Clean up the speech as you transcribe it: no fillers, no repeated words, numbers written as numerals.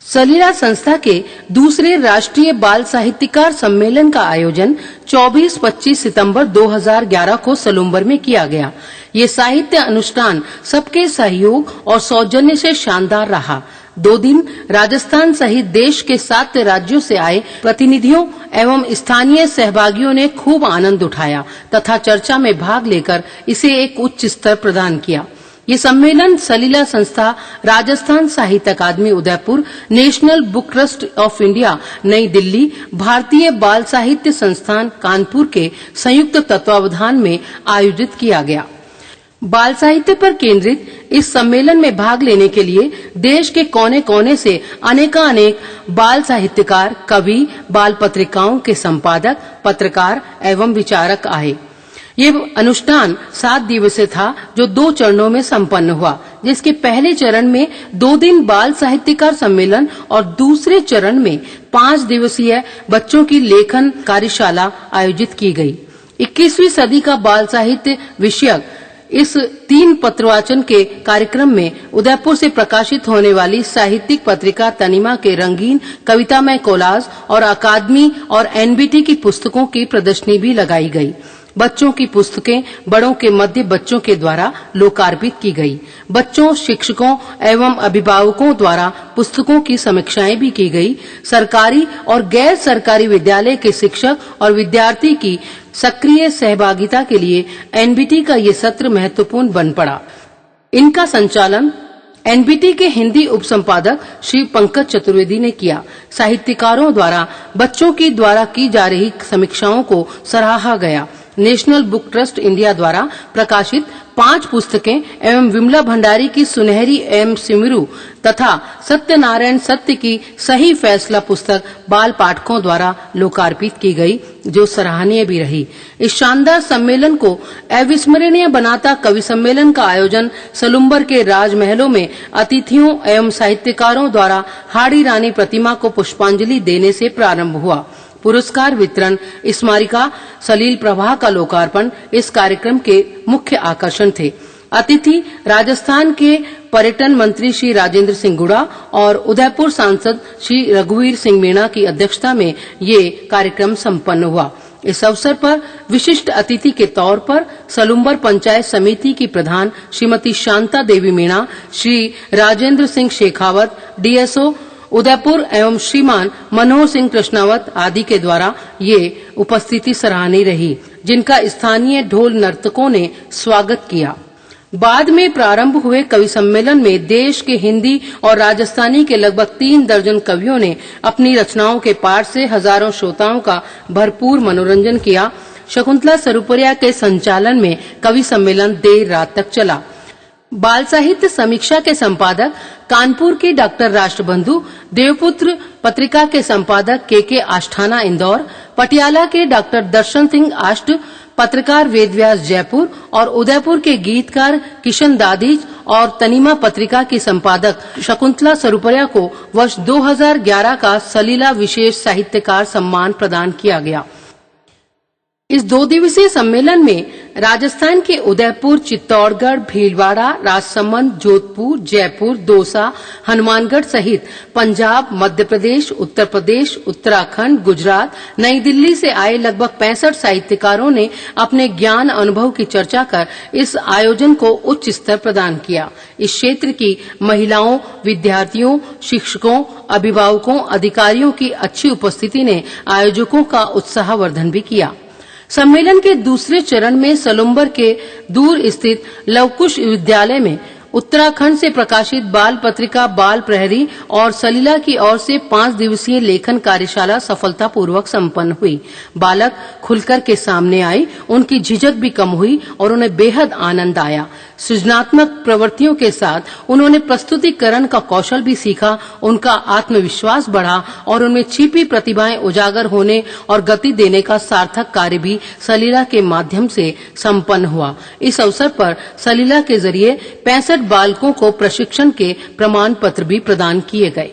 सलीला संस्था के दूसरे राष्ट्रीय बाल साहित्यकार सम्मेलन का आयोजन 24-25 सितंबर 2011 को सलूम्बर में किया गया। ये साहित्य अनुष्ठान सबके सहयोग और सौजन्य से शानदार रहा। 2 दिन राजस्थान सहित देश के 7 राज्यों से आए प्रतिनिधियों एवं स्थानीय सहभागियों ने खूब आनंद उठाया तथा चर्चा में भाग लेकर इसे एक उच्च स्तर प्रदान किया। ये सम्मेलन सलीला संस्था, Rajasthan Sahitya Akademi Udaipur, National Book Trust of India Nai Delhi, भारतीय बाल साहित्य संस्थान कानपुर के संयुक्त तत्वावधान में आयोजित किया गया। बाल साहित्य पर केंद्रित इस सम्मेलन में भाग लेने के लिए देश के कोने-कोने से अनेकानेक बाल साहित्यकार, कवि, बाल पत्रिकाओं के संपादक, पत्रकार एवं विचारक आए। ये अनुष्ठान 7 दिवसीय था जो 2 चरणों में संपन्न हुआ, जिसके पहले चरण में 2 दिन बाल साहित्यकार सम्मेलन और दूसरे चरण में 5 दिवसीय बच्चों की लेखन कार्यशाला आयोजित की गई। 21वीं सदी का बाल साहित्य विषयक इस 3 पत्रवाचन के कार्यक्रम में उदयपुर से प्रकाशित होने वाली साहित्यिक पत्रिका तनिमा के रंगीन कवितामय कोलाज और अकादमी और एनबीटी की पुस्तकों की प्रदर्शनी भी लगाई गई। बच्चों की पुस्तकें बड़ों के मध्य बच्चों के द्वारा लोकार्पित की गई। बच्चों, शिक्षकों एवं अभिभावकों द्वारा पुस्तकों की समीक्षाएं भी की गई। सरकारी और गैर सरकारी विद्यालय के शिक्षक और विद्यार्थी की सक्रिय सहभागिता के लिए एनबीटी का ये सत्र महत्वपूर्ण बन पड़ा। इनका संचालन एनबीटी के हिंदी उपसंपादक श्री पंकज चतुर्वेदी ने किया। साहित्यकारों द्वारा बच्चों की द्वारा की जा रही समीक्षाओं को सराहा गया। नेशनल बुक ट्रस्ट इंडिया द्वारा प्रकाशित 5 पुस्तकें एवं विमला भंडारी की सुनहरी एवं सिमरू तथा सत्यनारायण सत्य की सही फैसला पुस्तक बाल पाठकों द्वारा लोकार्पित की गई, जो सराहनीय भी रही। इस शानदार सम्मेलन को अविस्मरणीय बनाता कवि सम्मेलन का आयोजन सलूम्बर के राजमहलों में अतिथियों एवं साहित्यकारों द्वारा हाड़ी रानी प्रतिमा को पुष्पांजलि देने से प्रारंभ हुआ। पुरस्कार वितरण, स्मारिका, सलील प्रवाह का लोकार्पण इस कार्यक्रम के मुख्य आकर्षण थे। अतिथि राजस्थान के पर्यटन मंत्री श्री राजेंद्र सिंह गुड़ा और उदयपुर सांसद श्री रघुवीर सिंह मीणा की अध्यक्षता में ये कार्यक्रम संपन्न हुआ। इस अवसर पर विशिष्ट अतिथि के तौर पर सलूम्बर पंचायत समिति की प्रधान श्रीमती शांता देवी मीणा, श्री राजेंद्र सिंह शेखावत, डीएसओ उदयपुर एवं श्रीमान मनोहर सिंह कृष्णावत आदि के द्वारा ये उपस्थिति सराहनीय रही, जिनका स्थानीय ढोल नर्तकों ने स्वागत किया। बाद में प्रारंभ हुए कवि सम्मेलन में देश के हिंदी और राजस्थानी के लगभग 3 दर्जन कवियों ने अपनी रचनाओं के पाठ से हजारों श्रोताओं का भरपूर मनोरंजन किया। शकुंतला सरुपरिया के संचालन में कवि सम्मेलन देर रात तक चला। बाल साहित्य समीक्षा के संपादक कानपुर के डॉक्टर राष्ट्रबंधु, देवपुत्र पत्रिका के संपादक के आष्ठाना इंदौर, पटियाला के डॉक्टर दर्शन सिंह आष्ट, पत्रकार वेदव्यास जयपुर और उदयपुर के गीतकार किशन दादीज और तनिमा पत्रिका की संपादक शकुंतला सरुपरिया को वर्ष 2011 का सलीला विशेष साहित्यकार सम्मान प्रदान किया गया। इस 2 दिवसीय सम्मेलन में राजस्थान के उदयपुर, चित्तौड़गढ़, भीलवाड़ा, राजसमंद, जोधपुर, जयपुर, दौसा, हनुमानगढ़ सहित पंजाब, मध्य प्रदेश, उत्तर प्रदेश, उत्तराखंड, गुजरात, नई दिल्ली से आए लगभग 65 साहित्यकारों ने अपने ज्ञान अनुभव की चर्चा कर इस आयोजन को उच्च स्तर प्रदान किया। इस क्षेत्र की महिलाओं, विद्यार्थियों, शिक्षकों, अभिभावकों, अधिकारियों की अच्छी उपस्थिति ने आयोजकों का उत्साहवर्धन भी किया। सम्मेलन के दूसरे चरण में सलूम्बर के दूर स्थित लवकुश विद्यालय में उत्तराखंड से प्रकाशित बाल पत्रिका बाल प्रहरी और सलीला की ओर से 5 दिवसीय लेखन कार्यशाला सफलतापूर्वक संपन्न हुई। बालक खुलकर के सामने आए, उनकी झिझक भी कम हुई और उन्हें बेहद आनंद आया। सृजनात्मक प्रवृत्तियों के साथ उन्होंने प्रस्तुतिकरण का कौशल भी सीखा, उनका आत्मविश्वास बढ़ा और उनमें छिपी प्रतिभाएं उजागर होने और गति देने का सार्थक कार्य भी सलीला के माध्यम से संपन्न हुआ। इस अवसर पर सलीला के जरिए 65 बालकों को प्रशिक्षण के प्रमाण पत्र भी प्रदान किए गए।